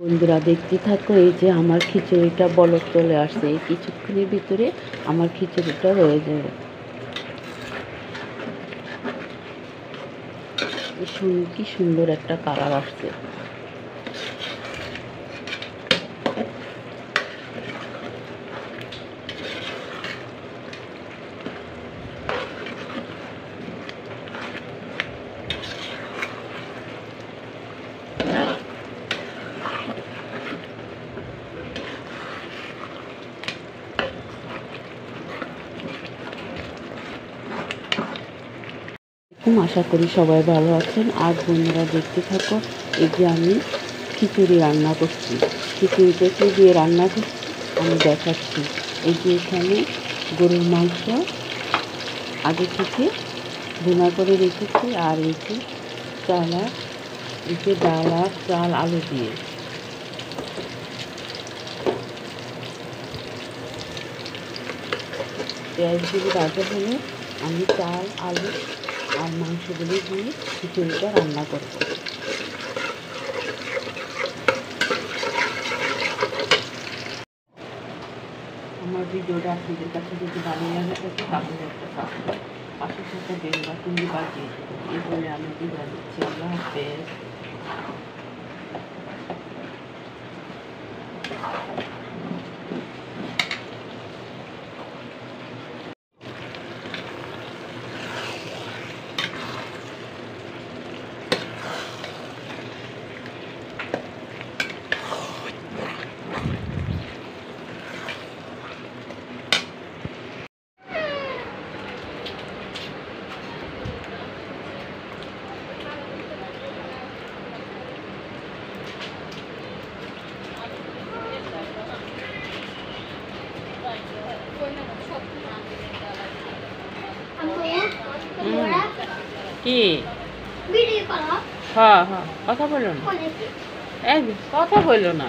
বন্ধুরা দেখতে থাকো, এই যে আমার খিচুড়িটা বলক চলে আসছে। এই কিছুক্ষণের ভিতরে আমার খিচুড়িটা হয়ে যাবে। কি সুন্দর একটা কালার আসছে। আশা করি সবাই ভালো আছেন। আর বন্ধুরা দেখতে থাকো, এই যে আমি খিচুড়ি রান্না করছি। খিচুড়িটা কি দিয়ে রান্না করছি আমি দেখাচ্ছি। এই যে এখানে গরুর মাংস আগে থেকে ভুনা করে রেখেছি, আর এই যে ডাল আর চাল আলু দিয়ে পেঁয়াজগুলি ভাজা হলে আমি চাল আলু আর মাংসগুলি দিয়ে খিচুড়িটা রান্না করব। আমার ভিডিওটা আপনাদের কাছে যদি ভালো লাগে থাকে তাহলে একটা সাবস্ক্রাইব, পাশে থাকা বেল বাটনটি বাজিয়ে দেবেন। এই বলে আমি বিদায় নিচ্ছি। আল্লাহ হাফেজ। কি হ্যাঁ হ্যাঁ কথা বললো না, কথা বললো না।